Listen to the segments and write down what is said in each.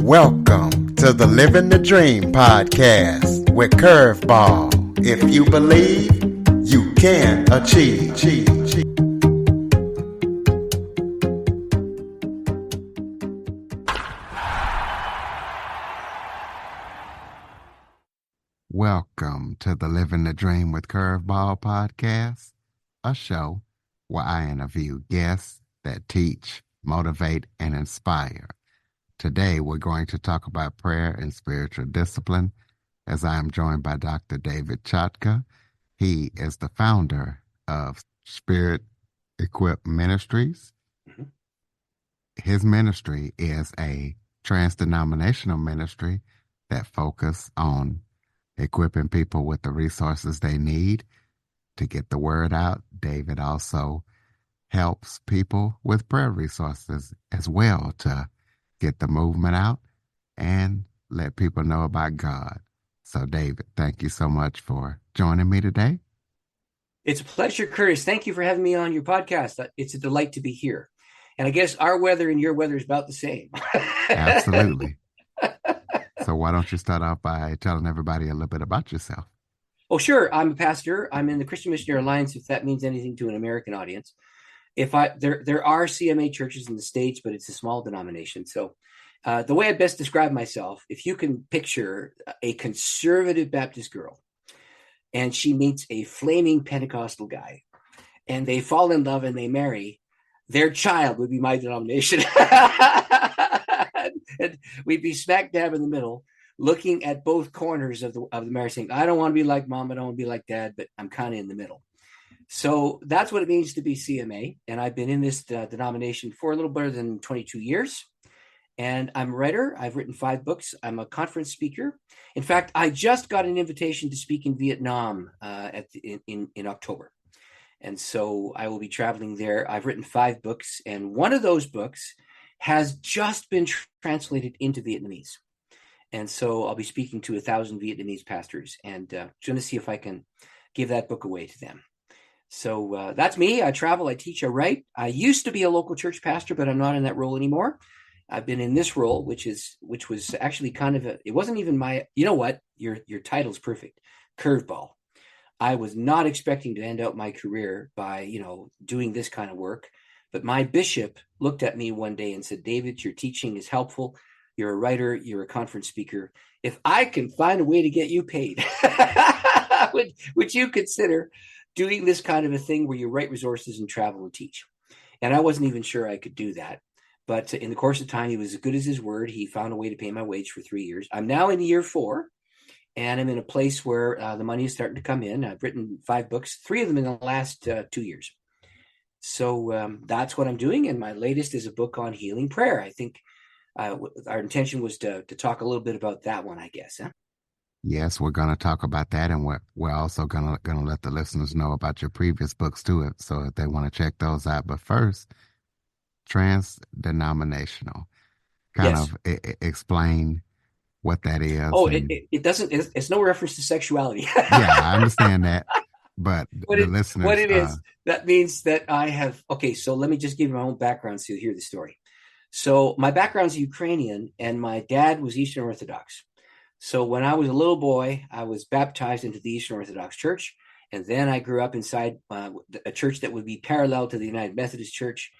Welcome to the Living the Dream podcast with Curveball. If you believe, you can achieve. Welcome to the Living the Dream with Curveball podcast, a show where I interview guests that teach, motivate, and inspire. Today, we're going to talk about prayer and spiritual discipline, as I am joined by Dr. David Chotka. He is the founder of Spirit Equipped Ministries. His ministry is a trans-denominational ministry that focuses on equipping people with the resources they need to get the word out. David also helps people with prayer resources as well to get the movement out and let people know about God. So, David, thank you so much for joining me today. It's a pleasure, Curtis. Thank you for having me on your podcast. It's a delight to be here. And I guess our weather and your weather is about the same. Absolutely. So why don't you start off by telling everybody a little bit about yourself? Oh, sure. I'm a pastor. I'm in the Christian Missionary Alliance, if that means anything to an American audience. There are CMA churches in the States, but it's a small denomination. So the way I best describe myself, if you can picture a conservative Baptist girl and she meets a flaming Pentecostal guy and they fall in love and they marry, their child would be my denomination. And we'd be smack dab in the middle, looking at both corners of the marriage, saying, I don't want to be like mom, I don't want to be like dad, but I'm kind of in the middle. So that's what it means to be CMA. And I've been in this denomination for a little better than 22 years. And I'm a writer. I've written 5 books. I'm a conference speaker. In fact, I just got an invitation to speak in Vietnam in October. And so I will be traveling there. I've written 5 books, and one of those books has just been translated into Vietnamese. And so I'll be speaking to 1,000 Vietnamese pastors and going to see if I can give that book away to them. So that's me. I travel, I teach, I write. I used to be a local church pastor, but I'm not in that role anymore. I've been in this role, which was actually kind of it wasn't even my, you know what? Your title's perfect. Curveball. I was not expecting to end out my career by, doing this kind of work. But my bishop looked at me one day and said, David, your teaching is helpful. You're a writer. You're a conference speaker. If I can find a way to get you paid, would you consider doing this kind of a thing where you write resources and travel and teach? And I wasn't even sure I could do that. But in the course of time, he was as good as his word. He found a way to pay my wage for 3 years. I'm now in year 4, and I'm in a place where the money is starting to come in. I've written 5 books, 3 of them in the last 2 years. So that's what I'm doing. And my latest is a book on healing prayer. I think our intention was to talk a little bit about that one, I guess. Huh? Yes, we're going to talk about that, and we're also going to let the listeners know about your previous books too, so if they want to check those out. But first, trans-denominational. Kind of explain what that is. Oh, it doesn't. It's no reference to sexuality. Yeah, I understand that, but listeners, what it is, that means that I have. Okay, so let me just give you my own background so you hear the story. So my background is Ukrainian, and my dad was Eastern Orthodox. So when I was a little boy, I was baptized into the Eastern Orthodox Church, and then I grew up inside a church that would be parallel to the United Methodist Church,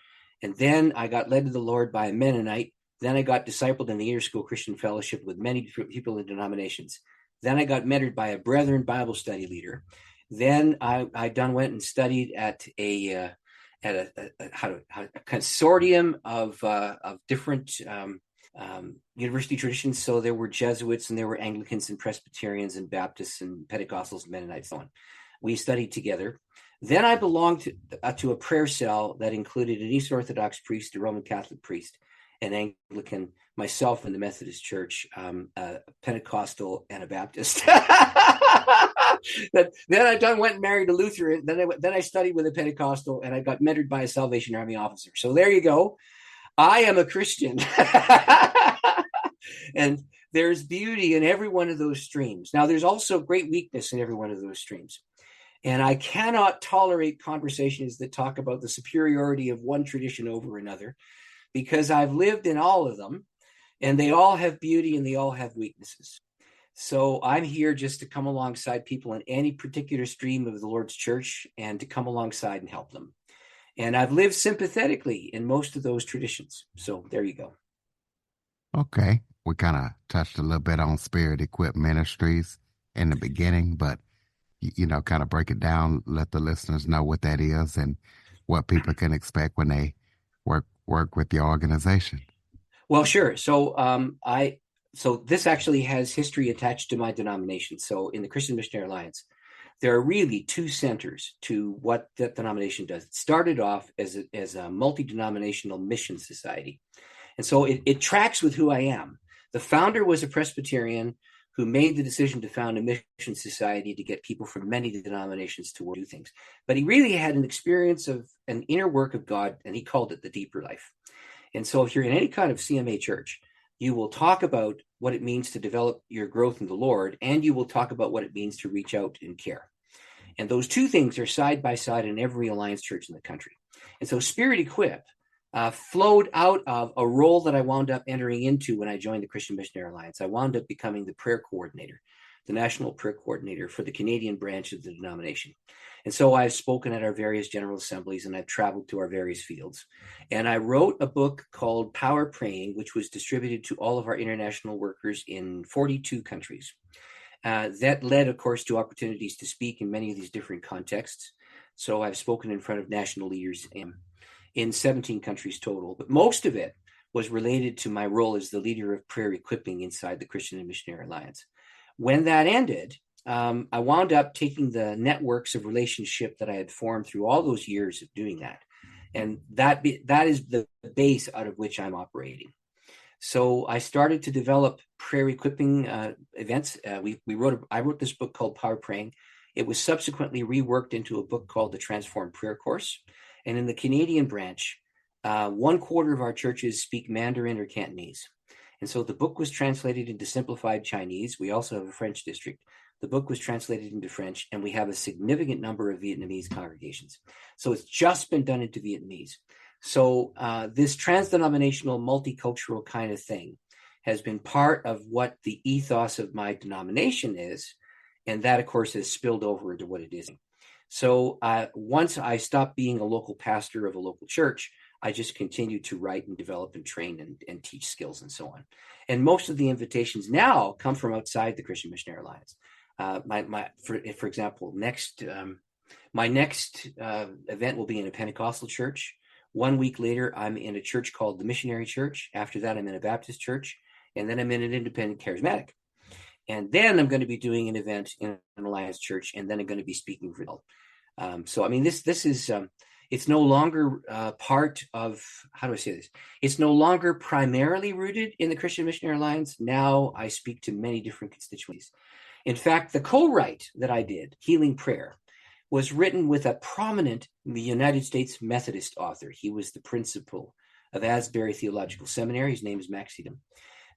and then I got led to the Lord by a Mennonite. Then I got discipled in the Interschool Christian Fellowship with many different people in denominations. Then I got mentored by a Brethren Bible study leader. Then I went and studied at a consortium of different university traditions. So there were Jesuits and there were Anglicans and Presbyterians and Baptists and Pentecostals and Mennonites and so on. We studied together. Then I belonged to a prayer cell that included an Eastern Orthodox priest, a Roman Catholic priest, an Anglican, myself in the Methodist Church, a Pentecostal, and a Baptist. Then I went and married a Lutheran. Then I studied with a Pentecostal, and I got mentored by a Salvation Army officer. So there you go. I am a Christian. And there's beauty in every one of those streams. Now, there's also great weakness in every one of those streams. And I cannot tolerate conversations that talk about the superiority of one tradition over another, because I've lived in all of them. And they all have beauty and they all have weaknesses. So I'm here just to come alongside people in any particular stream of the Lord's church and to come alongside and help them. And I've lived sympathetically in most of those traditions. So there you go. Okay. We kind of touched a little bit on Spirit Equipped Ministries in the beginning, but, kind of break it down, let the listeners know what that is and what people can expect when they work with the organization. Well, sure. So this actually has history attached to my denomination. So in the Christian Missionary Alliance, there are really two centers to what that denomination does. It started off as a multi-denominational mission society. And so it tracks with who I am. The founder was a Presbyterian who made the decision to found a mission society to get people from many denominations to do things. But he really had an experience of an inner work of God, and he called it the deeper life. And so if you're in any kind of CMA church, you will talk about what it means to develop your growth in the Lord, and you will talk about what it means to reach out and care. And those two things are side by side in every Alliance church in the country. And so Spirit Equip flowed out of a role that I wound up entering into when I joined the Christian Missionary Alliance. I wound up becoming the prayer coordinator, the national prayer coordinator for the Canadian branch of the denomination. And so I've spoken at our various general assemblies and I've traveled to our various fields. And I wrote a book called Power Praying, which was distributed to all of our international workers in 42 countries. That led, of course, to opportunities to speak in many of these different contexts. So I've spoken in front of national leaders in 17 countries total, but most of it was related to my role as the leader of prayer equipping inside the Christian and Missionary Alliance. When that ended, I wound up taking the networks of relationship that I had formed through all those years of doing that. And that is the base out of which I'm operating. So I started to develop prayer equipping events. I wrote this book called Power Praying. It was subsequently reworked into a book called the Transformed Prayer Course. And in the Canadian branch, 1/4 of our churches speak Mandarin or Cantonese. And so the book was translated into simplified Chinese. We also have a French district. The book was translated into French, and we have a significant number of Vietnamese congregations. So it's just been done into Vietnamese. So this trans-denominational, multicultural kind of thing has been part of what the ethos of my denomination is. And that, of course, has spilled over into what it is. So once I stopped being a local pastor of a local church, I just continued to write and develop and train and teach skills and so on. And most of the invitations now come from outside the Christian Missionary Alliance. For example, my next event will be in a Pentecostal church. 1 week later, I'm in a church called the Missionary Church. After that, I'm in a Baptist church. And then I'm in an independent charismatic. And then I'm going to be doing an event in an Alliance church. And then I'm going to be speaking for so, I mean, this is, it's no longer part of, how do I say this? It's no longer primarily rooted in the Christian Missionary Alliance. Now I speak to many different constituencies. In fact, the co-write that I did, Healing Prayer, was written with a prominent United States Methodist author. He was the principal of Asbury Theological Seminary. His name is Max Edom.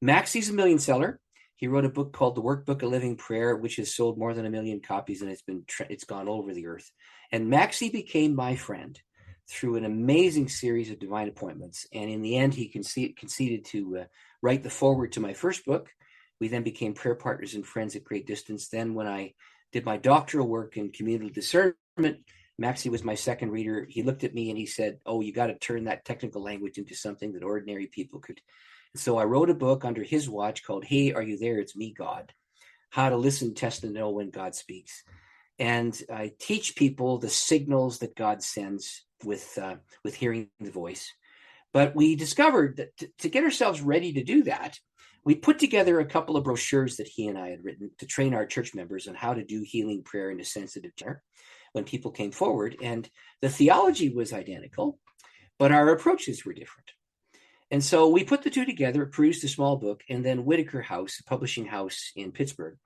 Maxie's a million seller. He wrote a book called The Workbook of Living Prayer, which has sold more than 1 million copies, and it's gone all over the earth. And Maxie became my friend through an amazing series of divine appointments. And in the end, he conceded to write the foreword to my first book. We then became prayer partners and friends at great distance. Then when I did my doctoral work in communal discernment, Maxie was my second reader. He looked at me and he said, "Oh, you got to turn that technical language into something that ordinary people could." So I wrote a book under his watch called Hey, Are You There? It's Me, God. How to Listen, Test, and Know When God Speaks. And I teach people the signals that God sends with hearing the voice. But we discovered that to get ourselves ready to do that, we put together a couple of brochures that he and I had written to train our church members on how to do healing prayer in a sensitive manner when people came forward. And the theology was identical, but our approaches were different. And so we put the two together, produced a small book, and then Whitaker House, a publishing house in Pittsburgh,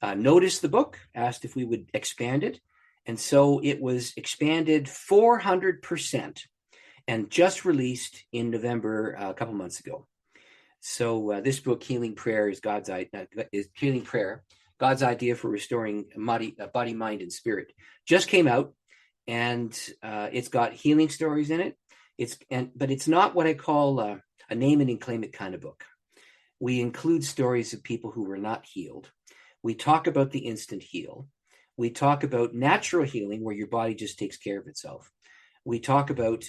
noticed the book, asked if we would expand it. And so it was expanded 400% and just released in November a couple months ago. So this book, Healing Prayer, is Healing Prayer, God's idea for restoring body, mind, and spirit, just came out, and it's got healing stories in it. But it's not what I call a name it and claim it kind of book. We include stories of people who were not healed. We talk about the instant heal. We talk about natural healing, where your body just takes care of itself. We talk about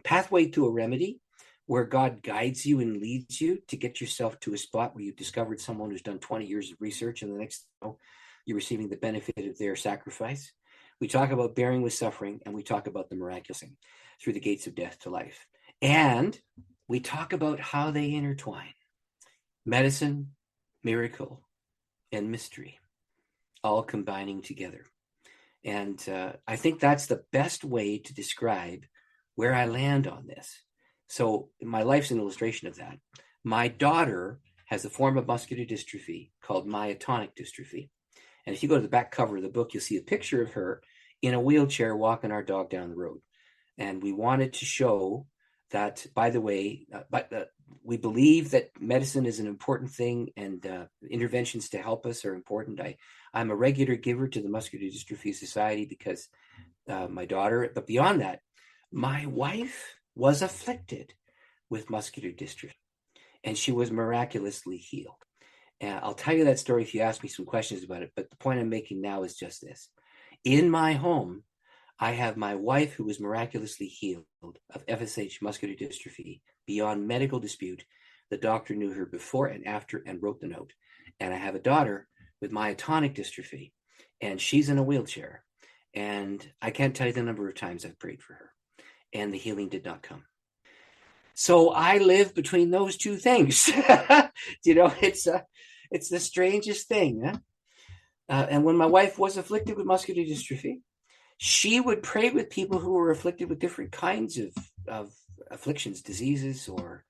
pathway to a remedy, where God guides you and leads you to get yourself to a spot where you've discovered someone who's done 20 years of research, and the next you're receiving the benefit of their sacrifice. We talk about bearing with suffering, and we talk about the miraculous through the gates of death to life. And we talk about how they intertwine: medicine, miracle, and mystery, all combining together. And I think that's the best way to describe where I land on this. So my life's an illustration of that. My daughter has a form of muscular dystrophy called myotonic dystrophy. And if you go to the back cover of the book, you'll see a picture of her in a wheelchair walking our dog down the road. And we wanted to show that, by the way, we believe that medicine is an important thing, and interventions to help us are important. I'm a regular giver to the Muscular Dystrophy Society because my daughter, but beyond that, my wife was afflicted with muscular dystrophy, and she was miraculously healed. And I'll tell you that story if you ask me some questions about it. But the point I'm making now is just this. In my home, I have my wife who was miraculously healed of FSH muscular dystrophy beyond medical dispute. The doctor knew her before and after and wrote the note. And I have a daughter with myotonic dystrophy, and she's in a wheelchair. And I can't tell you the number of times I've prayed for her, and the healing did not come. So I live between those two things. It's the strangest thing. Huh? And when my wife was afflicted with muscular dystrophy, she would pray with people who were afflicted with different kinds of afflictions, diseases, or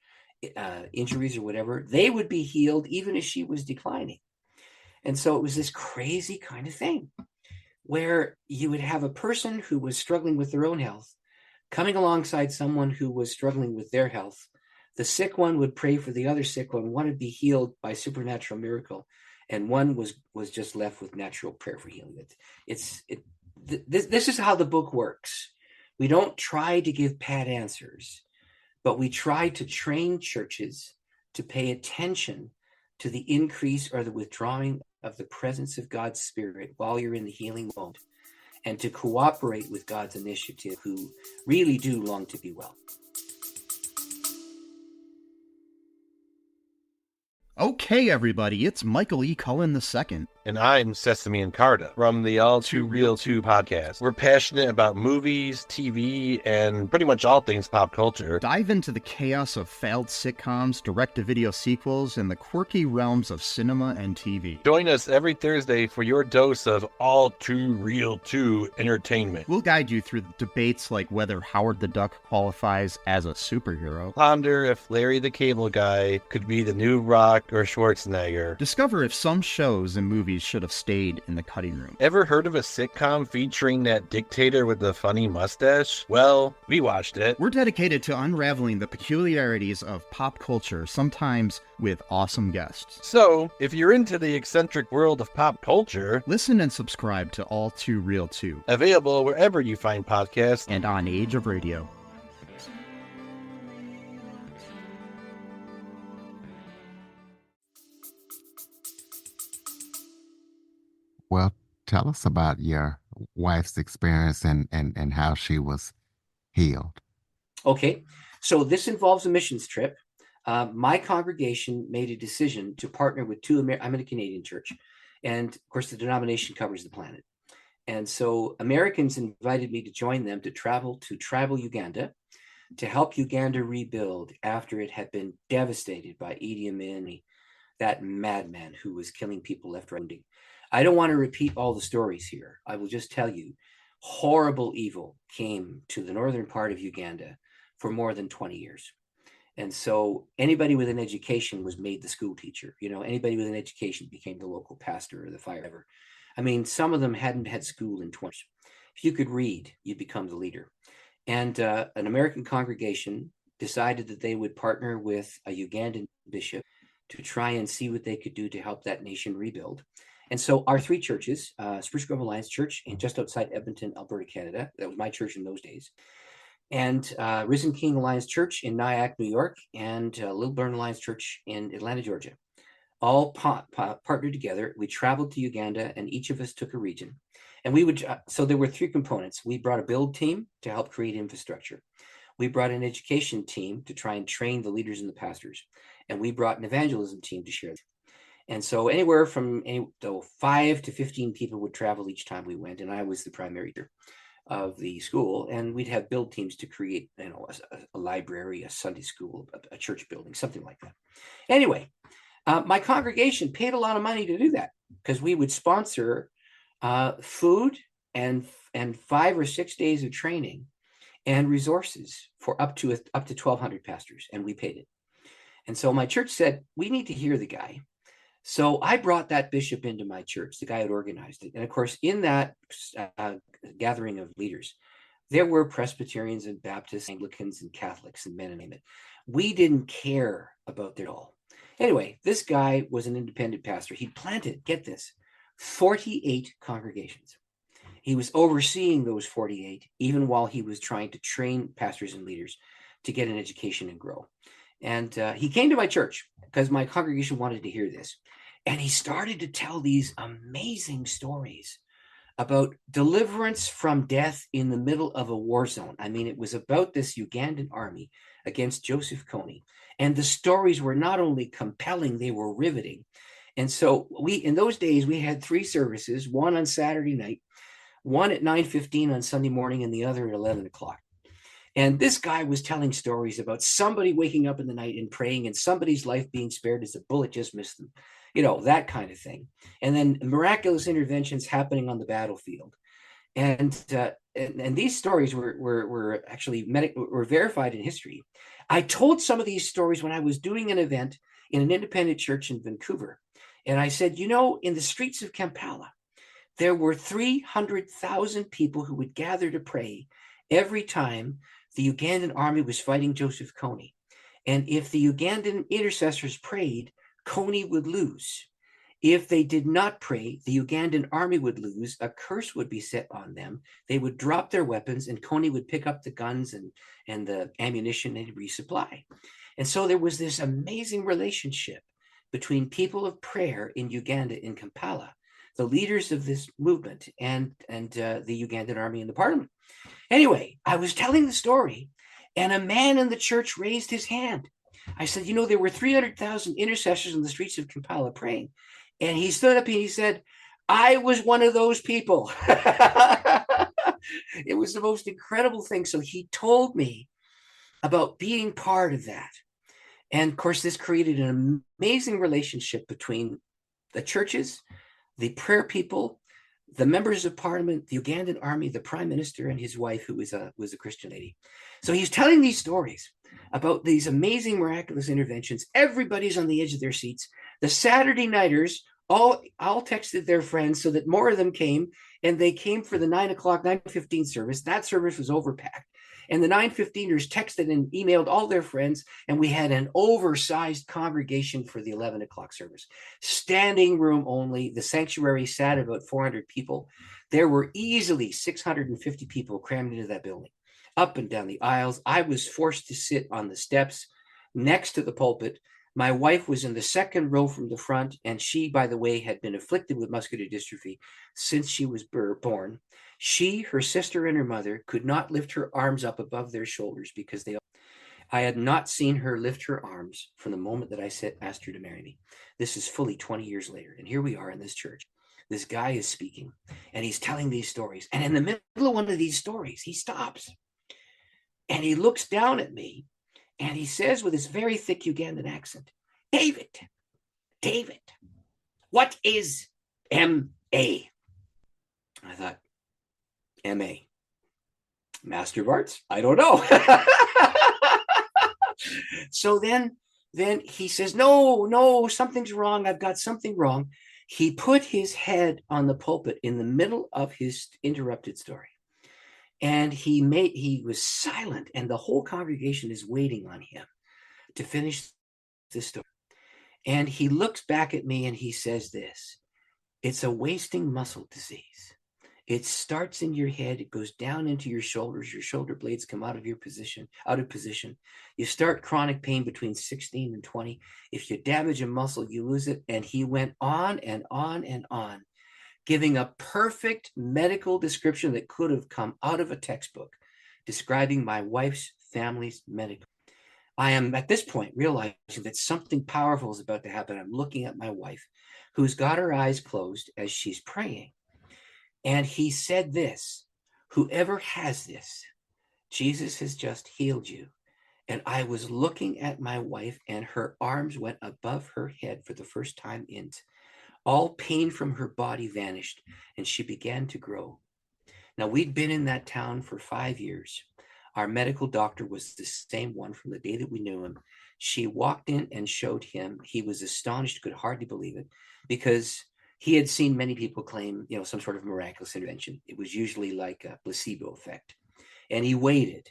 injuries, or whatever. They would be healed even as she was declining. And so it was this crazy kind of thing where you would have a person who was struggling with their own health coming alongside someone who was struggling with their health. The sick one would pray for the other sick one, one would be healed by supernatural miracle, and one was just left with natural prayer for healing. This is how the book works. We don't try to give pat answers, but we try to train churches to pay attention to the increase or the withdrawing of the presence of God's Spirit while you're in the healing mode, and to cooperate with God's initiative, who really do long to be well. Okay, everybody, it's Michael E. Cullen II. And I'm Sesame and Carta from the All Too Real 2 podcast. We're passionate about movies, TV, and pretty much all things pop culture. Dive into the chaos of failed sitcoms, direct-to-video sequels, and the quirky realms of cinema and TV. Join us every Thursday for your dose of All Too Real 2 entertainment. We'll guide you through debates like whether Howard the Duck qualifies as a superhero. Ponder if Larry the Cable Guy could be the new Rock or Schwarzenegger. Discover if some shows and movies should have stayed in the cutting room. Ever heard of a sitcom featuring that dictator with the funny mustache? Well, we watched it. We're dedicated to unraveling the peculiarities of pop culture, sometimes with awesome guests. So, if you're into the eccentric world of pop culture, listen and subscribe to All Too Real 2. Available wherever you find podcasts and on Age of Radio. Well, tell us about your wife's experience and how she was healed. Okay, so this involves a missions trip. My congregation made a decision to partner with I'm in a Canadian church, and of course the denomination covers the planet. And so Americans invited me to join them to travel to tribal Uganda to help Uganda rebuild after it had been devastated by Idi Amin, that madman who was killing people left, right, and right. I don't want to repeat all the stories here. I will just tell you, horrible evil came to the northern part of Uganda for more than 20 years. And so anybody with an education was made the school teacher. Anybody with an education became the local pastor or the firefighter. I mean, some of them hadn't had school in 20 years. If you could read, you'd become the leader. And an American congregation decided that they would partner with a Ugandan bishop to try and see what they could do to help that nation rebuild. And so our three churches, Spruce Grove Alliance Church, in just outside Edmonton, Alberta, Canada, that was my church in those days, and Risen King Alliance Church in Nyack, New York, and Little Burn Alliance Church in Atlanta, Georgia, all partnered together. We traveled to Uganda, and each of us took a region. And we would, so there were three components. We brought a build team to help create infrastructure. We brought an education team to try and train the leaders and the pastors. And we brought an evangelism team to share. And so anywhere from 5 to 15 people would travel each time we went. And I was the primary leader of the school. And we'd have build teams to create, a library, a Sunday school, a church building, something like that. Anyway, my congregation paid a lot of money to do that because we would sponsor food and 5 or 6 days of training and resources for up to 1,200 pastors, and we paid it. And so my church said, we need to hear the guy. So I brought that bishop into my church, the guy who had organized it. And of course, in that gathering of leaders, there were Presbyterians and Baptists, Anglicans and Catholics and Mennonites. We didn't care about their all. Anyway, this guy was an independent pastor. He planted, get this, 48 congregations. He was overseeing those 48, even while he was trying to train pastors and leaders to get an education and grow. And he came to my church because my congregation wanted to hear this. And he started to tell these amazing stories about deliverance from death in the middle of a war zone. I mean, it was about this Ugandan army against Joseph Kony. And the stories were not only compelling, they were riveting. And so in those days, we had 3 services, one on Saturday night, one at 9:15 on Sunday morning, and the other at 11 o'clock. And this guy was telling stories about somebody waking up in the night and praying and somebody's life being spared as a bullet just missed them, that kind of thing. And then miraculous interventions happening on the battlefield. And these stories were actually were verified in history. I told some of these stories when I was doing an event in an independent church in Vancouver. And I said, in the streets of Kampala, there were 300,000 people who would gather to pray every time the Ugandan army was fighting Joseph Kony. And if the Ugandan intercessors prayed, Kony would lose. If they did not pray, the Ugandan army would lose. A curse would be set on them. They would drop their weapons, and Kony would pick up the guns and the ammunition and resupply. And so there was this amazing relationship between people of prayer in Uganda, in Kampala, the leaders of this movement, and the Ugandan army and the parliament. Anyway, I was telling the story, and a man in the church raised his hand. I said, there were 300,000 intercessors in the streets of Kampala praying. And he stood up and he said, I was one of those people. It was the most incredible thing. So he told me about being part of that. And of course, this created an amazing relationship between the churches, the prayer people, the members of parliament, the Ugandan army, the prime minister, and his wife, who was a Christian lady. So he's telling these stories about these amazing, miraculous interventions. Everybody's on the edge of their seats. The Saturday nighters all texted their friends so that more of them came, and they came for the 9 o'clock, 9:15 service. That service was overpacked. And the 9:15ers texted and emailed all their friends, and we had an oversized congregation for the 11 o'clock service. Standing room only. The sanctuary sat about 400 people. There were easily 650 people crammed into that building, up and down the aisles. I was forced to sit on the steps next to the pulpit. My wife was in the second row from the front, and she, by the way, had been afflicted with muscular dystrophy since she was born. She, her sister, and her mother could not lift her arms up above their shoulders because I had not seen her lift her arms from the moment that I asked her to marry me. This is fully 20 years later, and here we are in this church. This guy is speaking, and he's telling these stories. And in the middle of one of these stories, he stops, and he looks down at me, and he says with his very thick Ugandan accent, David, what is M.A.? I thought, M.A. Master of Arts? I don't know. So then he says, no, something's wrong. I've got something wrong. He put his head on the pulpit in the middle of his interrupted story. And he was silent, and the whole congregation is waiting on him to finish this story. And he looks back at me and he says this, it's a wasting muscle disease. It starts in your head. It goes down into your shoulders. Your shoulder blades come out of position. You start chronic pain between 16 and 20. If you damage a muscle, you lose it. And he went on and on and on, giving a perfect medical description that could have come out of a textbook, describing my wife's family's medical. I am at this point realizing that something powerful is about to happen. I'm looking at my wife, who's got her eyes closed as she's praying. And he said this, whoever has this, Jesus has just healed you. And I was looking at my wife, and her arms went above her head for the first time in. All pain from her body vanished, and she began to grow. Now, we'd been in that town for 5 years. Our medical doctor was the same one from the day that we knew him. She walked in and showed him. He was astonished, could hardly believe it, because he had seen many people claim, some sort of miraculous intervention. It was usually like a placebo effect. And he waited.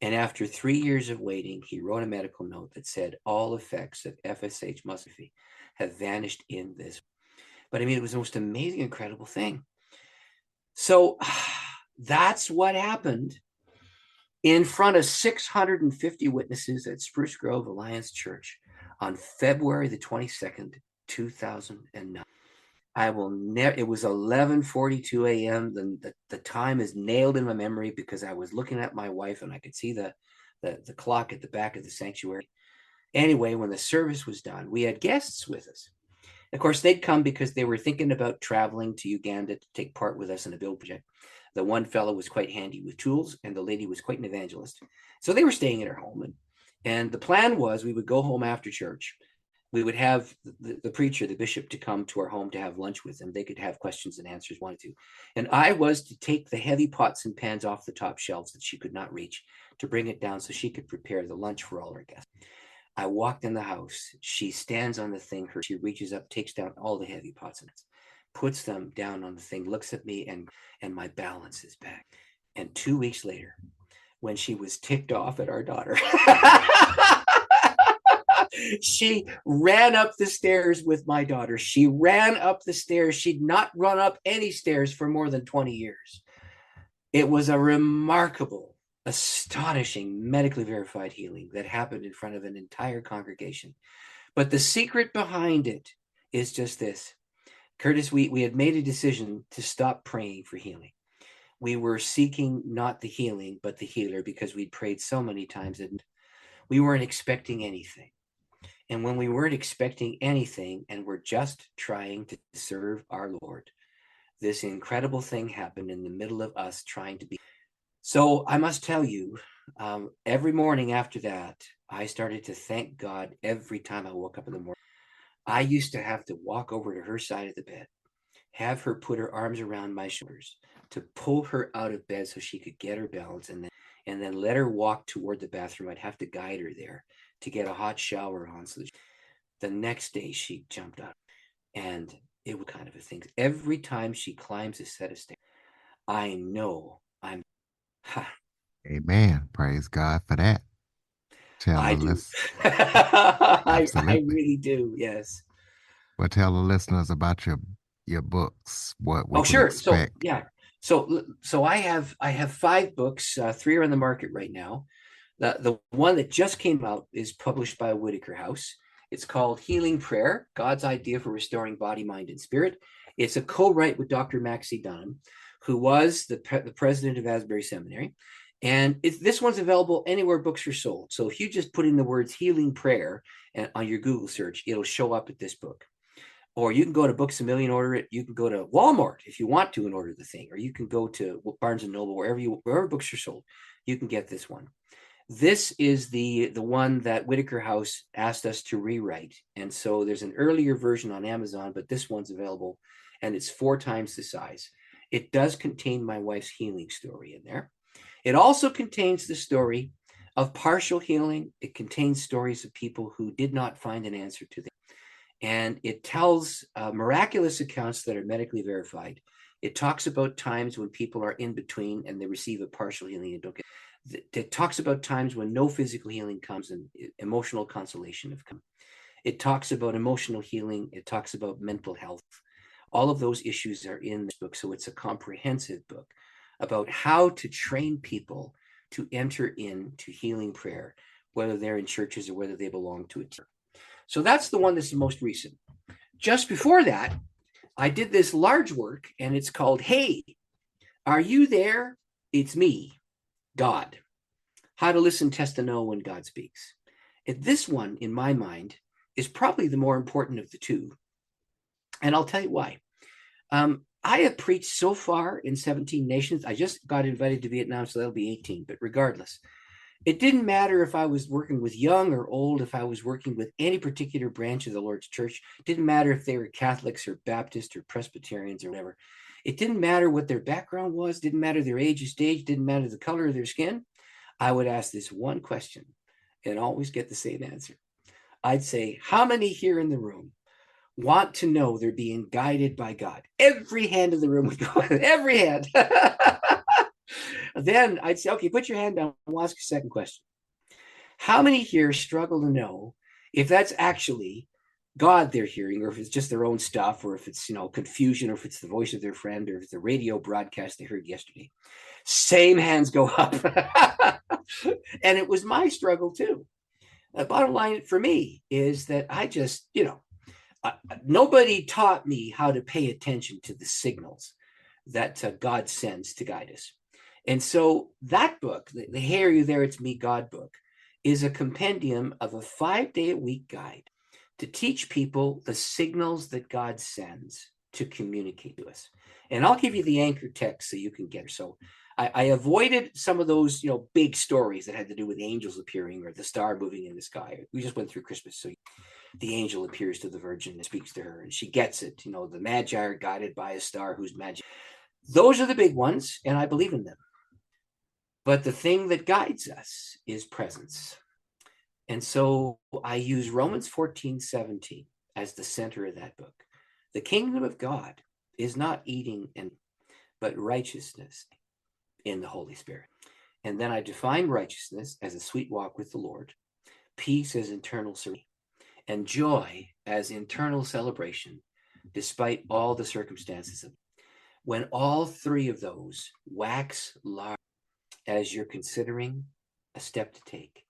And after 3 years of waiting, he wrote a medical note that said all effects of FSH muscle atrophy have vanished in this. But I mean, it was the most amazing, incredible thing. So that's what happened in front of 650 witnesses at Spruce Grove Alliance Church on February the 22nd, 2009. I will never, it was 11:42 a.m. The time is nailed in my memory because I was looking at my wife and I could see the clock at the back of the sanctuary. Anyway, when the service was done, we had guests with us. Of course, they'd come because they were thinking about traveling to Uganda to take part with us in a build project. The one fellow was quite handy with tools, and the lady was quite an evangelist. So they were staying at our home. And the plan was we would go home after church. We would have the preacher, the bishop, to come to our home to have lunch with them. They could have questions and answers, wanted to. And I was to take the heavy pots and pans off the top shelves that she could not reach to bring it down so she could prepare the lunch for all our guests. I walked in the house. She stands on the thing. She reaches up, takes down all the heavy pots and pans, puts them down on the thing, looks at me, and my balance is back. And 2 weeks later, when she was ticked off at our daughter, she ran up the stairs with my daughter. She ran up the stairs. She'd not run up any stairs for more than 20 years. It was a remarkable, astonishing, medically verified healing that happened in front of an entire congregation. But the secret behind it is just this. Curtis, we had made a decision to stop praying for healing. We were seeking not the healing, but the healer, because we'd prayed so many times and we weren't expecting anything. And when we weren't expecting anything and we're just trying to serve our Lord, this incredible thing happened in the middle of us trying to be. So I must tell you, every morning after that, I started to thank God every time I woke up in the morning. I used to have to walk over to her side of the bed, have her put her arms around my shoulders to pull her out of bed so she could get her balance, and then let her walk toward the bathroom. I'd have to guide her there to get a hot shower on. So the next day she jumped up, and it was kind of a thing. Every time she climbs a set of stairs, I know I'm. Amen. Praise God for that. I do. I really do. Yes. Well, tell the listeners about your books. What we Oh, can sure. expect. So yeah. So I have 5 books. 3 are on the market right now. The one that just came out is published by Whitaker House. It's called Healing Prayer: God's Idea for Restoring Body, Mind, and Spirit. It's a co-write with Dr. Maxie Dunham, who was the president of Asbury Seminary. And this one's available anywhere books are sold. So if you just put in the words Healing Prayer on your Google search, it'll show up at this book. Or you can go to Books A Million, order it. You can go to Walmart if you want to and order the thing. Or you can go to Barnes & Noble, wherever books are sold. You can get this one. This is the one that Whitaker House asked us to rewrite. And so there's an earlier version on Amazon, but this one's available, and it's 4 times the size. It does contain my wife's healing story in there. It also contains the story of partial healing. It contains stories of people who did not find an answer to them. And it tells miraculous accounts that are medically verified. It talks about times when people are in between and they receive a partial healing and don't get. It talks about times when no physical healing comes and emotional consolation have come. It talks about emotional healing. It talks about mental health. All of those issues are in this book. So it's a comprehensive book about how to train people to enter into healing prayer, whether they're in churches or whether they belong to a church. So that's the one that's the most recent. Just before that, I did this large work, and it's called, Hey, Are You There? It's Me, God. How to Listen, Test, and Know When God Speaks. And this one, in my mind, is probably the more important of the two. And I'll tell you why. I have preached so far in 17 nations. I just got invited to Vietnam, so that'll be 18. But regardless, it didn't matter if I was working with young or old, if I was working with any particular branch of the Lord's church. It didn't matter if they were Catholics or Baptists or Presbyterians or whatever. It didn't matter what their background was, didn't matter their age or stage, didn't matter the color of their skin. I would ask this one question and always get the same answer. I'd say, how many here in the room want to know they're being guided by God? Every hand in the room would go, every hand. Then I'd say, okay, put your hand down. I'll ask a second question. How many here struggle to know if that's actually God they're hearing, or if it's just their own stuff, or if it's, confusion, or if it's the voice of their friend, or if it's the radio broadcast they heard yesterday? Same hands go up. And it was my struggle too. The bottom line for me is that I just, nobody taught me how to pay attention to the signals that God sends to guide us. And so that book, the Hey, Are You There? It's Me, God book, is a compendium of a 5-day-a-week guide to teach people the signals that God sends to communicate to us. And I'll give you the anchor text so you can get it. So I avoided some of those, big stories that had to do with angels appearing or the star moving in the sky. We just went through Christmas. So the angel appears to the virgin and speaks to her, and she gets it. The Magi are guided by a star who's magic. Those are the big ones, and I believe in them. But the thing that guides us is presence. And so I use Romans 14:17 as the center of that book. The kingdom of God is not eating but righteousness in the Holy Spirit. And then I define righteousness as a sweet walk with the Lord, peace as internal serenity, and joy as internal celebration, despite all the circumstances of it. When all three of those wax large as you're considering a step to take,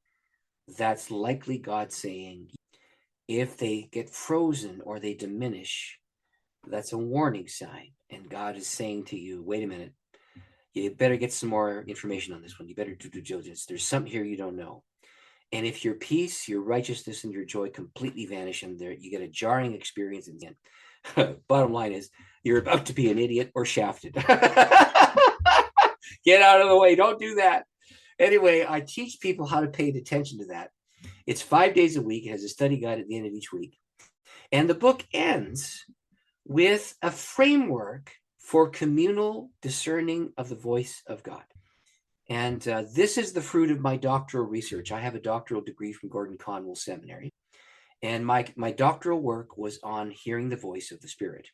that's likely God saying, if they get frozen or they diminish, that's a warning sign. And God is saying to you, wait a minute, you better get some more information on this one. You better do due diligence. There's something here you don't know. And if your peace, your righteousness, and your joy completely vanish, and there you get a jarring experience in the end. Bottom line is, you're about to be an idiot or shafted. Get out of the way. Don't do that. Anyway, I teach people how to pay attention to that. It's 5 days a week. It has a study guide at the end of each week. And the book ends with a framework for communal discerning of the voice of God. And this is the fruit of my doctoral research. I have a doctoral degree from Gordon Conwell Seminary. And my doctoral work was on hearing the voice of the Spirit.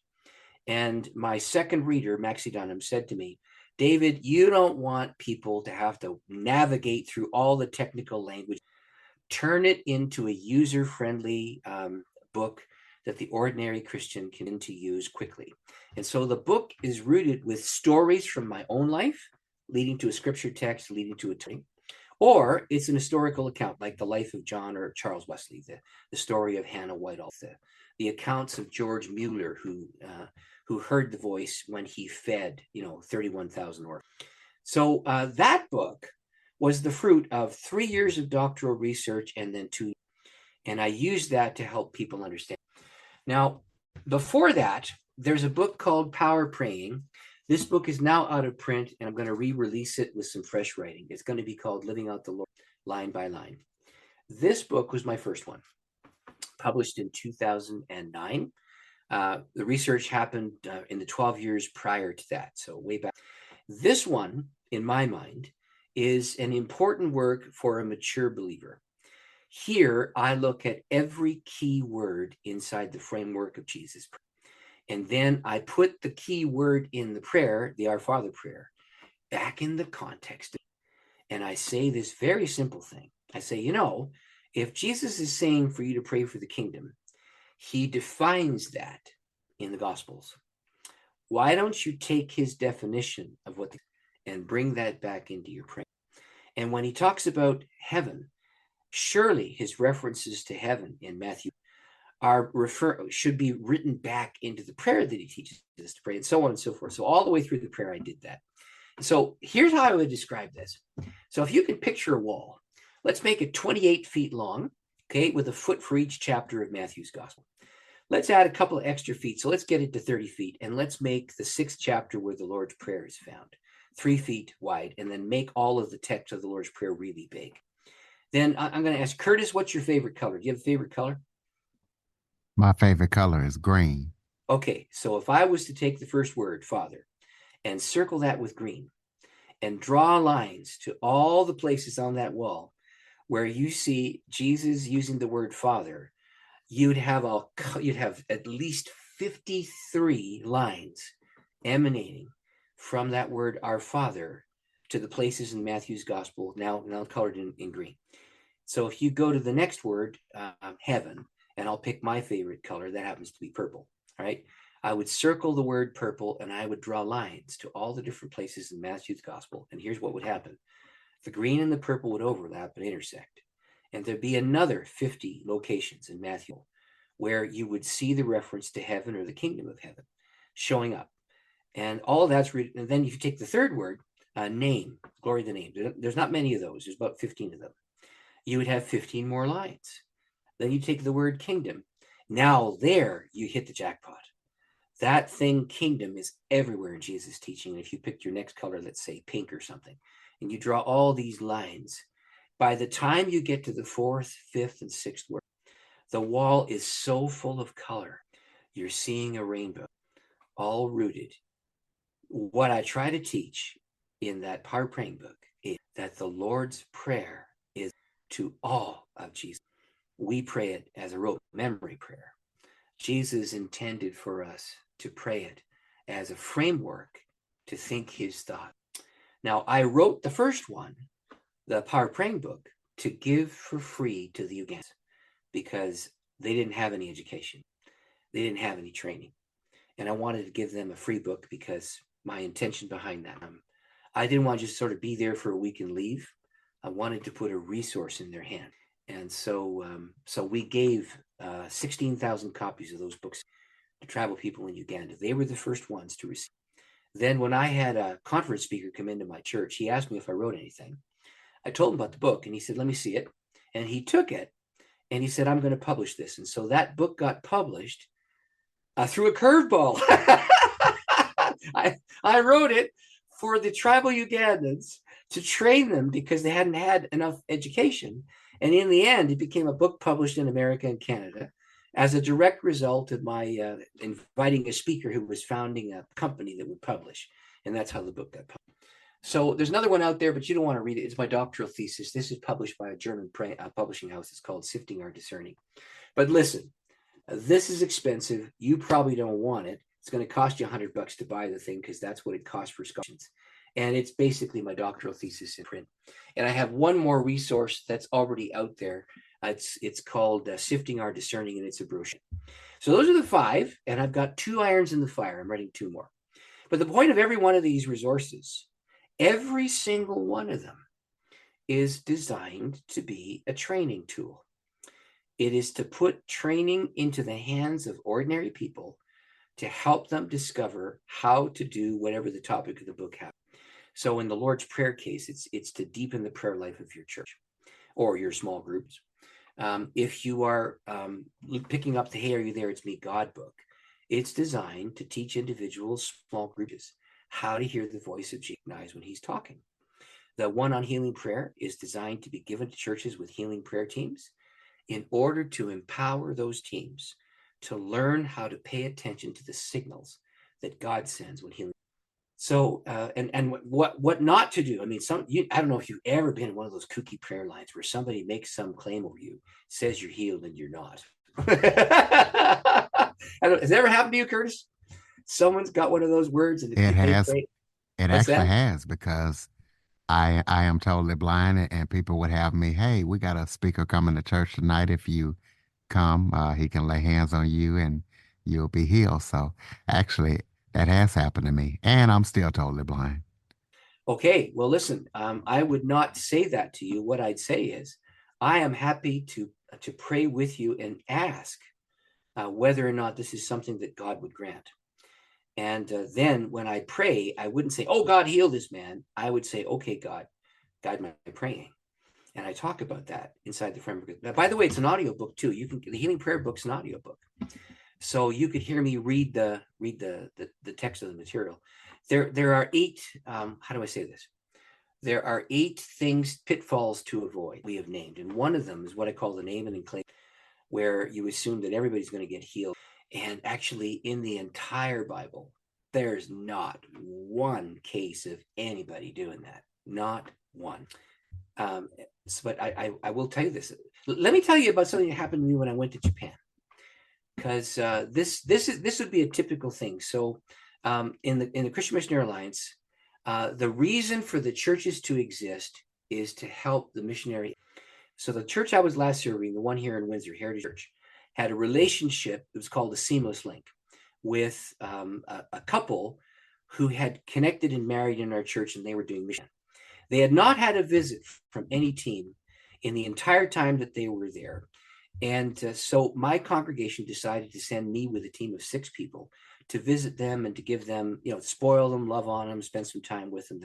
And my second reader, Maxie Dunham, said to me, David, you don't want people to have to navigate through all the technical language. Turn it into a user-friendly book that the ordinary Christian can use quickly. And so the book is rooted with stories from my own life, leading to a scripture text, leading to a teaching, or it's an historical account like the life of John or Charles Wesley, the story of Hannah Whitall, the accounts of George Mueller, who heard the voice when he fed 31,000 orphans. So that book was the fruit of 3 years of doctoral research and then 2 years. And I used that to help people understand. Now, before that, there's a book called Power Praying. This book is now out of print, and I'm going to re-release it with some fresh writing. It's going to be called Living Out the Lord, Line by Line. This book was my first one, published in 2009. The research happened in the 12 years prior to that, so way back. This one, in my mind, is an important work for a mature believer. Here, I look at every key word inside the framework of Jesus' prayer. And then I put the key word in the prayer, the Our Father prayer, back in the context. And I say this very simple thing. I say, if Jesus is saying for you to pray for the kingdom, he defines that in the Gospels. why don't you take his definition of what and bring that back into your prayer? And when he talks about heaven, surely his references to heaven in Matthew should be written back into the prayer that he teaches us to pray, and so on and so forth. So all the way through the prayer, I did that. So here's how I would describe this. So if you can picture a wall, let's make it 28 feet long, okay, with a foot for each chapter of Matthew's gospel. Let's add a couple of extra feet. So let's get it to 30 feet, and let's make the 6th chapter where the Lord's Prayer is found 3 feet wide, and then make all of the text of the Lord's Prayer really big. Then I'm going to ask Curtis, what's your favorite color? Do you have a favorite color? My favorite color is green. Okay, so if I was to take the first word, Father, and circle that with green, and draw lines to all the places on that wall where you see Jesus using the word Father, you'd have at least 53 lines emanating from that word, our Father, to the places in Matthew's gospel, now colored in green. So if you go to the next word, heaven, and I'll pick my favorite color, that happens to be purple, all right? I would circle the word purple, and I would draw lines to all the different places in Matthew's gospel. And here's what would happen. The green and the purple would overlap and intersect. And there'd be another 50 locations in Matthew where you would see the reference to heaven or the kingdom of heaven showing up. And all that's written. And then if you take the third word, name, glory to the name. There's not many of those. There's about 15 of them. You would have 15 more lines. Then you take the word kingdom. Now there you hit the jackpot. That thing, kingdom, is everywhere in Jesus' teaching. And if you picked your next color, let's say pink or something, and you draw all these lines, by the time you get to the 4th, 5th, and 6th word, the wall is so full of color. You're seeing a rainbow, all rooted. What I try to teach in that Power Praying book is that the Lord's Prayer is to all of Jesus. We pray it as a rote memory prayer. Jesus intended for us to pray it as a framework to think his thought. Now, I wrote the first one, the Power Praying book, to give for free to the Ugandans because they didn't have any education. They didn't have any training. And I wanted to give them a free book because my intention behind that, I didn't want to just sort of be there for a week and leave. I wanted to put a resource in their hand. And so we gave 16,000 copies of those books to tribal people in Uganda. They were the first ones to receive. Then when I had a conference speaker come into my church, he asked me if I wrote anything. I told him about the book, and he said, let me see it. And he took it, and he said, I'm going to publish this. And so that book got published through a curveball. I wrote it for the tribal Ugandans to train them because they hadn't had enough education. And in the end, it became a book published in America and Canada as a direct result of my inviting a speaker who was founding a company that would publish. And that's how the book got published. So there's another one out there, but you don't want to read it. It's my doctoral thesis. This is published by a German publishing house. It's called Sifting Our Discerning. But listen, this is expensive. You probably don't want it. It's going to cost you $100 to buy the thing because that's what it costs for scholarships. And it's basically my doctoral thesis in print. And I have one more resource that's already out there. It's called Sifting Our Discerning, and it's a brochure. So those are the 5, and I've got 2 irons in the fire. I'm writing 2 more. But the point of every one of these resources, every single one of them is designed to be a training tool. It is to put training into the hands of ordinary people to help them discover how to do whatever the topic of the book has. So in the Lord's Prayer case, it's to deepen the prayer life of your church or your small groups. If you are picking up the Hey, Are You There? It's Me, God book, it's designed to teach individuals, small groups, how to hear the voice of Jesus when he's talking. The one on healing prayer is designed to be given to churches with healing prayer teams in order to empower those teams to learn how to pay attention to the signals that God sends when healing. So, and what not to do. I mean, I don't know if you've ever been in one of those kooky prayer lines where somebody makes some claim over you, says you're healed and you're not. Has it ever happened to you, Curtis? Someone's got one of those words, and It has. It What's actually that? has, because I am totally blind, and people would have me, hey, we got a speaker coming to church tonight. If you come, he can lay hands on you and you'll be healed. So actually, That has happened to me, and I'm still totally blind. Okay, well, listen, I would not say that to you. What I'd say is, I am happy to pray with you and ask whether or not this is something that God would grant. And then when I pray, I wouldn't say, "Oh, God, heal this man." I would say, "Okay, God, guide my praying." And I talk about that inside the framework. Now, by the way, it's an audio book too. You can the Healing Prayer Book's an audio book, so you could hear me read the text of the material. There are eight. How do I say this? There are eight pitfalls to avoid. We have named, and one of them is what I call the name and claim, where you assume that everybody's going to get healed. And actually, in the entire Bible, there's not one case of anybody doing that. Not one. But I will tell you this. Let me tell you about something that happened to me when I went to Japan, because this would be a typical thing. So, in the Christian Missionary Alliance, the reason for the churches to exist is to help the missionary. So the church I was last serving, the one here in Windsor, Heritage Church, had a relationship. It was called a seamless link with a couple who had connected and married in our church, and they were doing mission. They had not had a visit from any team in the entire time that they were there. And so my congregation decided to send me with a team of 6 people to visit them and to give them, spoil them, love on them, spend some time with them.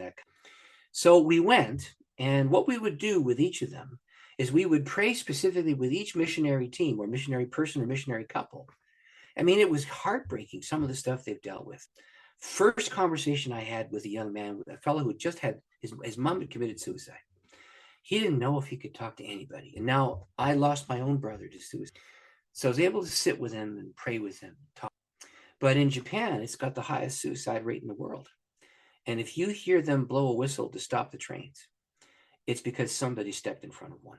So we went, and what we would do with each of them is we would pray specifically with each missionary team or missionary person or missionary couple. I mean, it was heartbreaking, some of the stuff they've dealt with. First conversation I had with a young man, a fellow who just had his mom had committed suicide. He didn't know if he could talk to anybody. And now I lost my own brother to suicide. So I was able to sit with him and pray with him, talk. But in Japan, it's got the highest suicide rate in the world. And if you hear them blow a whistle to stop the trains, it's because somebody stepped in front of one.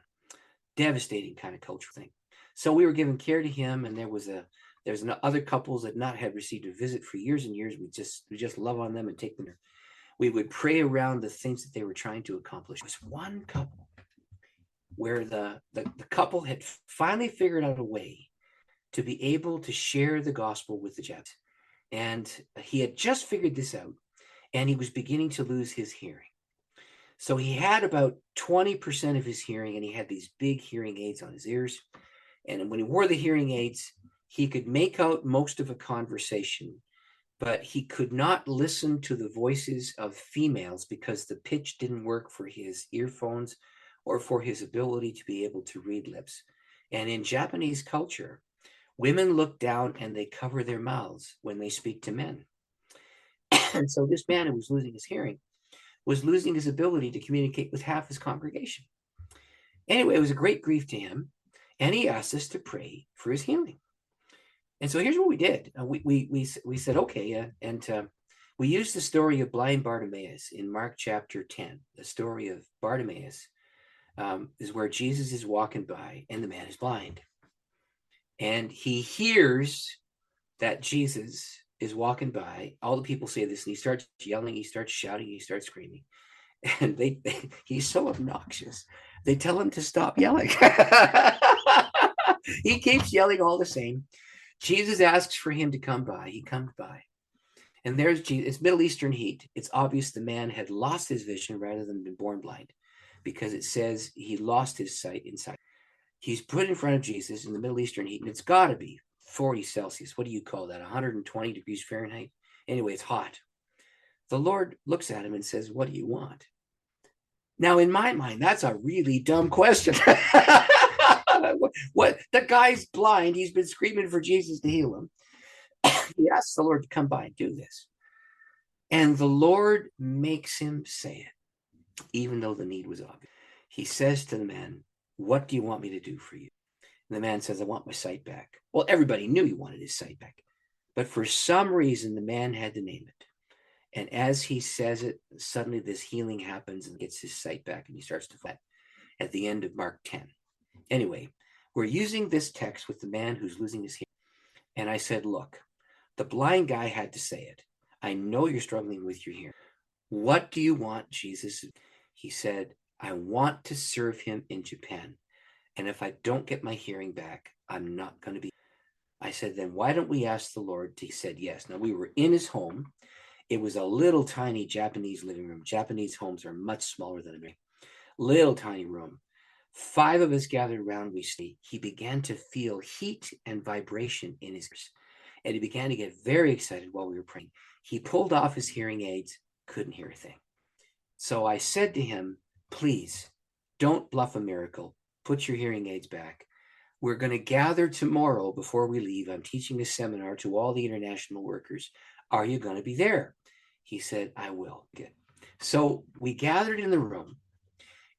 Devastating kind of cultural thing. So we were giving care to him, and there's other couples that not had received a visit for years and years. We just love on them and take them there. We would pray around the things that they were trying to accomplish. There was one couple where the couple had finally figured out a way to be able to share the gospel with the Japanese. And he had just figured this out, and he was beginning to lose his hearing. So he had about 20% of his hearing, and he had these big hearing aids on his ears. And when he wore the hearing aids, he could make out most of a conversation, but he could not listen to the voices of females because the pitch didn't work for his earphones or for his ability to be able to read lips. And in Japanese culture, women look down and they cover their mouths when they speak to men. And so this man who was losing his hearing was losing his ability to communicate with half his congregation. Anyway, it was a great grief to him, and he asked us to pray for his healing. And so here's what we did. We said, okay, and we used the story of blind Bartimaeus in Mark chapter 10. The story of Bartimaeus is where Jesus is walking by, and the man is blind. And he hears that Jesus is walking by. All the people say this, and he starts yelling, he starts shouting, he starts screaming. And he's so obnoxious. They tell him to stop yelling. He keeps yelling all the same. Jesus asks for him to come by. He comes by. And there's Jesus. It's Middle Eastern heat. It's obvious the man had lost his vision rather than been born blind, because it says he lost his sight inside. He's put in front of Jesus in the Middle Eastern heat, and it's got to be 40 Celsius. What do you call that? 120 degrees Fahrenheit? Anyway, it's hot. The Lord looks at him and says, "What do you want?" Now, in my mind, that's a really dumb question. What? The guy's blind. He's been screaming for Jesus to heal him. He asks the Lord to come by and do this. And the Lord makes him say it, even though the need was obvious. He says to the man, "What do you want me to do for you?" And the man says, "I want my sight back." Well, everybody knew he wanted his sight back. But for some reason, the man had to name it. And as he says it, suddenly this healing happens and gets his sight back, and he starts to fight at the end of Mark 10. Anyway, we're using this text with the man who's losing his hearing. And I said, look, the blind guy had to say it. I know you're struggling with your hearing. What do you want, Jesus? He said, I want to serve him in Japan. And if I don't get my hearing back, I'm not going to be. I said, then why don't we ask the Lord to, he said yes. Now we were in his home. It was a little tiny Japanese living room. Japanese homes are much smaller than American. Little tiny room. 5 of us gathered around. He began to feel heat and vibration in his ears. And he began to get very excited while we were praying. He pulled off his hearing aids, couldn't hear a thing. So I said to him, please don't bluff a miracle. Put your hearing aids back. We're going to gather tomorrow before we leave. I'm teaching a seminar to all the international workers. Are you going to be there? He said, I will. Good. So we gathered in the room,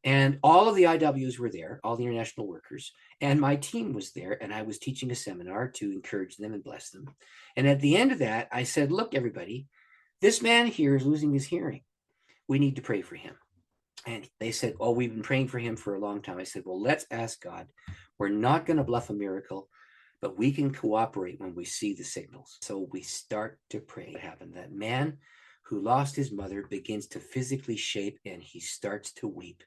and all of the IWs were there, all the international workers, and my team was there, and I was teaching a seminar to encourage them and bless them. And at the end of that, I said, look, everybody, this man here is losing his hearing. We need to pray for him. And they said, oh, we've been praying for him for a long time. I said, well, let's ask God. We're not going to bluff a miracle, but we can cooperate when we see the signals. So we start to pray. What happened? That man who lost his mother begins to physically shape, and he starts to weep.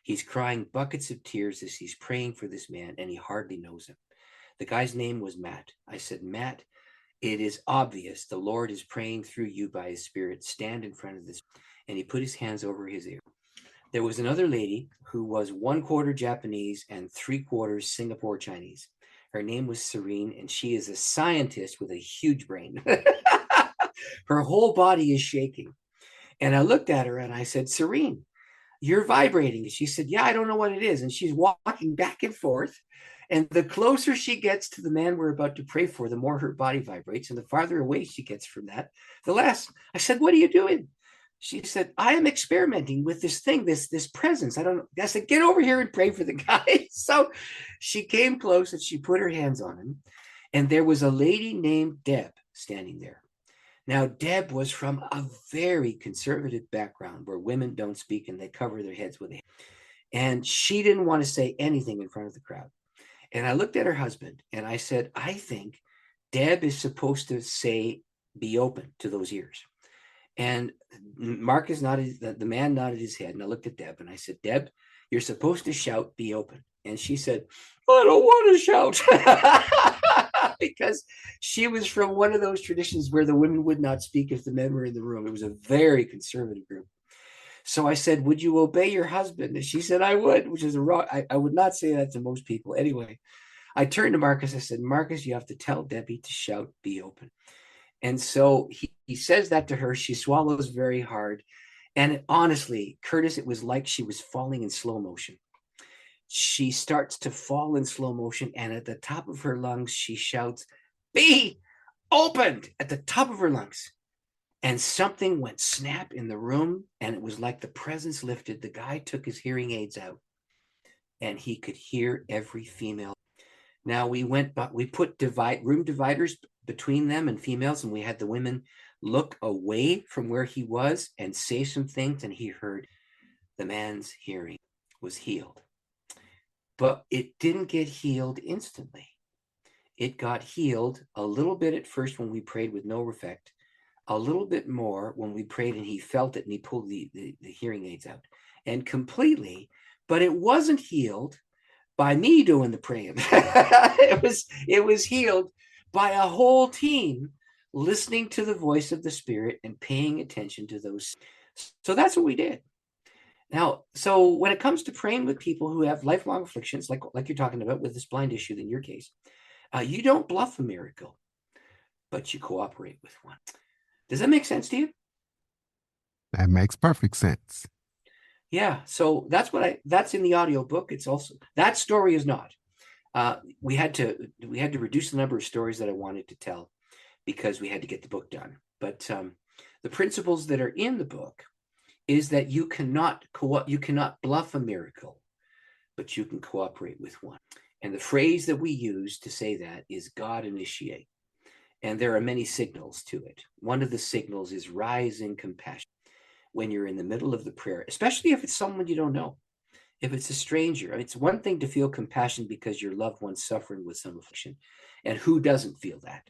He's crying buckets of tears as he's praying for this man, and he hardly knows him. The guy's name was Matt. I said, Matt, it is obvious the Lord is praying through you by his Spirit. Stand in front of this. And he put his hands over his ear. There was another lady who was 1/4 Japanese and 3/4 Singapore Chinese. Her name was Serene, and she is a scientist with a huge brain. Her whole body is shaking. And I looked at her and I said, Serene, you're vibrating. She said, yeah, I don't know what it is. And she's walking back and forth. And the closer she gets to the man we're about to pray for, the more her body vibrates. And the farther away she gets from that, the less. I said, what are you doing? She said, I am experimenting with this thing, this presence. I don't know. I said, get over here and pray for the guy. So she came close and she put her hands on him. And there was a lady named Deb standing there. Now, Deb was from a very conservative background where women don't speak and they cover their heads with a hand. And she didn't want to say anything in front of the crowd. And I looked at her husband and I said, I think Deb is supposed to say, be open to those ears. And Marcus nodded, the man nodded his head, and I looked at Deb and I said, Deb, you're supposed to shout, be open. And she said, I don't want to shout. Because she was from one of those traditions where the women would not speak if the men were in the room. It was a very conservative group. So I said, would you obey your husband? And she said, I would, which is a wrong. I would not say that to most people. Anyway, I turned to Marcus. I said, Marcus, you have to tell Debbie to shout, be open. And so he says that to her. She swallows very hard. And honestly, Curtis, it was like she was falling in slow motion. She starts to fall in slow motion. And at the top of her lungs, she shouts, be opened at the top of her lungs. And something went snap in the room. And it was like the presence lifted. The guy took his hearing aids out and he could hear every female. Now we put room dividers between them and females, and we had the women look away from where he was and say some things, and he heard the man's hearing was healed. But it didn't get healed instantly. It got healed a little bit at first when we prayed with no effect, a little bit more when we prayed and he felt it and he pulled the hearing aids out, and completely, but it wasn't healed by me doing the praying. it was healed by a whole team listening to the voice of the Spirit and paying attention to those. So that's what we did. Now, so when it comes to praying with people who have lifelong afflictions, like you're talking about with this blind issue in your case, you don't bluff a miracle, but you cooperate with one. Does that make sense to you? That makes perfect sense. Yeah, so that's in the audio book. It's also, that story is not. We had to reduce the number of stories that I wanted to tell because we had to get the book done. But the principles that are in the book is that you cannot bluff a miracle, but you can cooperate with one. And the phrase that we use to say that is God initiate. And there are many signals to it. One of the signals is rise in compassion. When you're in the middle of the prayer, especially if it's someone you don't know, if it's a stranger. I mean, it's one thing to feel compassion because your loved one's suffering with some affliction, and who doesn't feel that?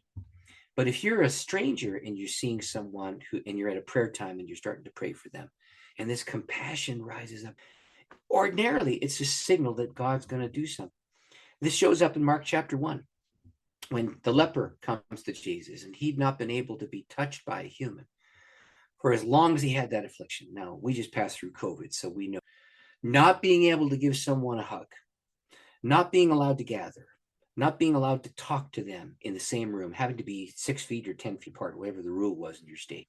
But if you're a stranger and you're seeing someone and you're at a prayer time and you're starting to pray for them, and this compassion rises up, ordinarily it's a signal that God's going to do something. This shows up in Mark chapter 1. when the leper comes to Jesus, and he'd not been able to be touched by a human for as long as he had that affliction. Now, we just passed through COVID, so we know not being able to give someone a hug, not being allowed to gather, not being allowed to talk to them in the same room, having to be 6 feet or 10 feet apart, whatever the rule was in your state,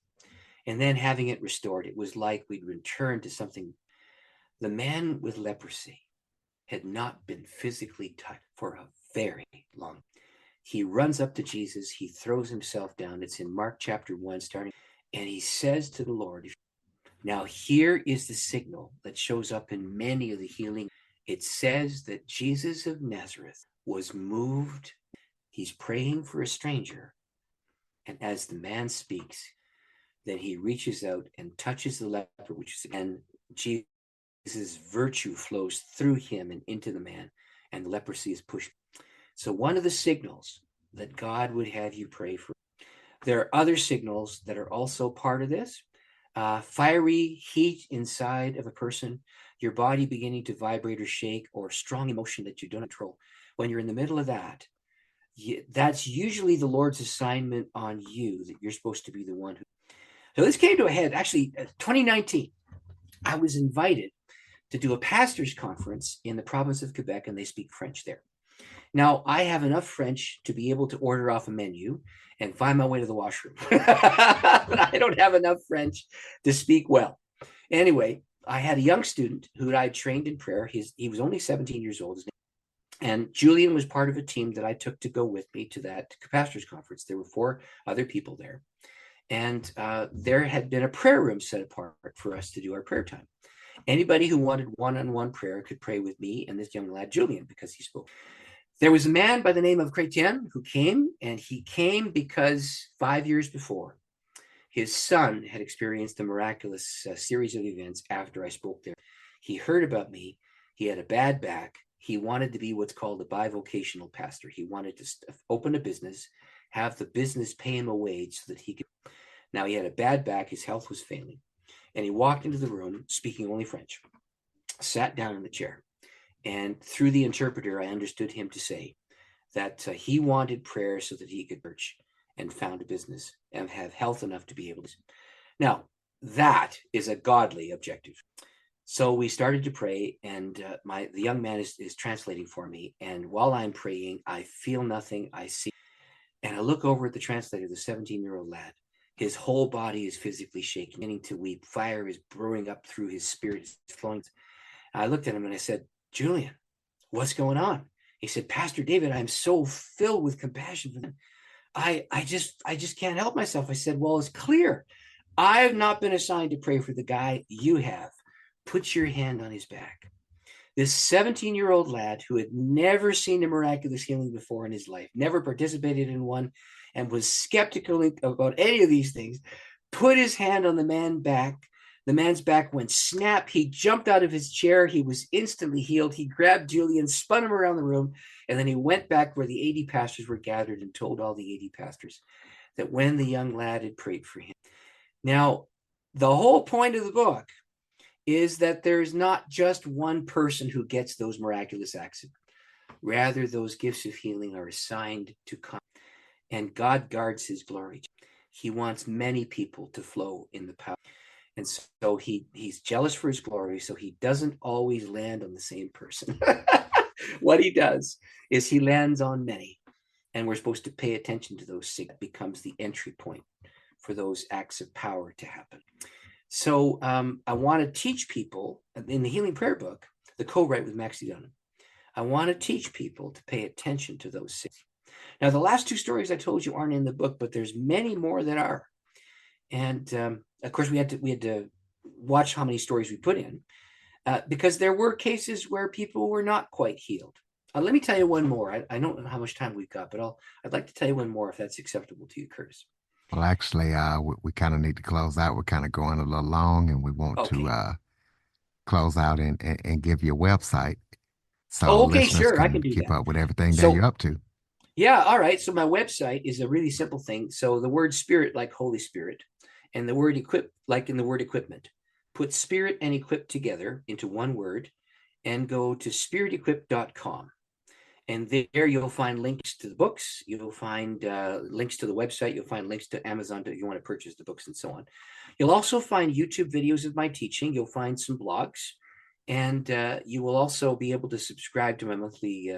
and then having it restored. It was like we'd returned to something. The man with leprosy had not been physically touched for a very long time. He runs up to Jesus. He throws himself down. It's in Mark chapter 1, starting, and he says to the Lord, now here is the signal that shows up in many of the healing. It says that Jesus of Nazareth was moved. He's praying for a stranger. And as the man speaks, then he reaches out and touches the leper, which is, and Jesus' virtue flows through him and into the man, and the leprosy is pushed. So one of the signals that God would have you pray for. There are other signals that are also part of this. Fiery heat inside of a person, your body beginning to vibrate or shake, or strong emotion that you don't control. When you're in the middle of that, that's usually the Lord's assignment on you, that you're supposed to be the one who. So this came to a head, actually, 2019. I was invited to do a pastor's conference in the province of Quebec, and they speak French there. Now, I have enough French to be able to order off a menu and find my way to the washroom. But I don't have enough French to speak well. Anyway, I had a young student who I trained in prayer. He was only 17 years old. And Julian was part of a team that I took to go with me to that pastor's conference. There were 4 other people there. And there had been a prayer room set apart for us to do our prayer time. Anybody who wanted one-on-one prayer could pray with me and this young lad, Julian, because he spoke. There was a man by the name of Chrétien who came, and he came because 5 years before, his son had experienced a miraculous series of events after I spoke there. He heard about me. He had a bad back. He wanted to be what's called a bivocational pastor. He wanted to open a business, have the business pay him a wage so that he could. Now, he had a bad back. His health was failing. And he walked into the room speaking only French, sat down in the chair. And through the interpreter, I understood him to say that he wanted prayer so that he could church and found a business and have health enough to be able to. Now, that is a godly objective. So we started to pray, and the young man is translating for me. And while I'm praying, I feel nothing. I see, and I look over at the translator, the 17-year-old lad. His whole body is physically shaking, beginning to weep. Fire is brewing up through his spirit, it's flowing. I looked at him and I said, Julian, what's going on? He said, Pastor David, I'm so filled with compassion for them. I just can't help myself. I said, well, it's clear. I've not been assigned to pray for the guy. You have. Put your hand on his back. This 17-year-old lad who had never seen a miraculous healing before in his life, never participated in one, and was skeptical about any of these things, put his hand on the man's back. The man's back went snap. He jumped out of his chair. He was instantly healed. He grabbed Julian, spun him around the room, and then he went back where the 80 pastors were gathered and told all the 80 pastors that when the young lad had prayed for him. Now, the whole point of the book is that there's not just one person who gets those miraculous acts. Rather, those gifts of healing are assigned to come, and God guards his glory. He wants many people to flow in the power. And so he's jealous for his glory, so he doesn't always land on the same person. What he does is he lands on many, and we're supposed to pay attention to those. It becomes the entry point for those acts of power to happen. So I want to teach people in the Healing Prayer book, the co-write with Maxie Dunham. I want to teach people to pay attention to those things. Now, the last 2 stories I told you aren't in the book, but there's many more that are. And of course, we had to watch how many stories we put in because there were cases where people were not quite healed. Let me tell you one more. I don't know how much time we've got, but I'd like to tell you one more if that's acceptable to you, Curtis. Well, actually, we kind of need to close out. We're kind of going a little long, and we want to close out and give you a website so okay, listeners sure, I can can do keep that. up with everything that So, you're up to. yeah, all right. So my website is a really simple thing. So the word spirit, like Holy Spirit, and the word equip, like in the word equipment. Put spirit and equip together into one word and go to spiritequip.com. And there you'll find links to the books. You'll find links to the website. You'll find links to Amazon if you want to purchase the books and so on. You'll also find YouTube videos of my teaching. You'll find some blogs. And you will also be able to subscribe to my monthly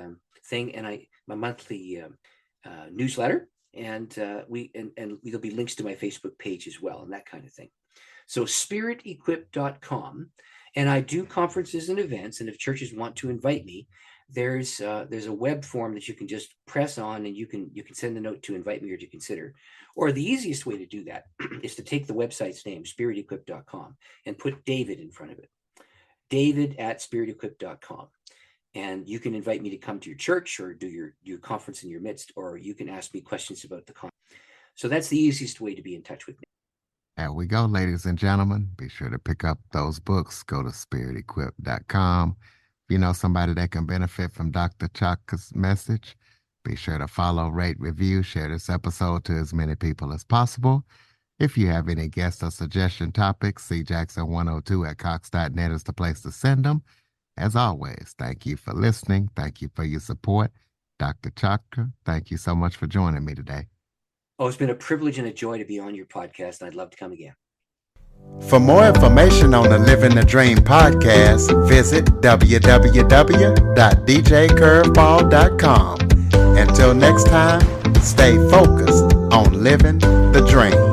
thing and my monthly newsletter. And there'll be links to my Facebook page as well and that kind of thing. So spiritequip.com. And I do conferences and events. And if churches want to invite me, there's a web form that you can just press on, and you can send a note to invite me or to consider. Or the easiest way to do that is to take the website's name, spiritequip.com, and put David in front of it. David@spiritequip.com. And you can invite me to come to your church or do your conference in your midst, or you can ask me questions about the conference. So that's the easiest way to be in touch with me. There we go, ladies and gentlemen. Be sure to pick up those books. Go to spiritequip.com. If you know somebody that can benefit from Dr. Chotka's message, be sure to follow, rate, review, share this episode to as many people as possible. If you have any guest or suggestion topics, cjackson102@cox.net is the place to send them. As always, thank you for listening. Thank you for your support. Dr. Chotka, thank you so much for joining me today. Oh, it's been a privilege and a joy to be on your podcast, and I'd love to come again. For more information on the Living the Dream podcast, visit www.djcurveball.com. Until next time, stay focused on living the dream.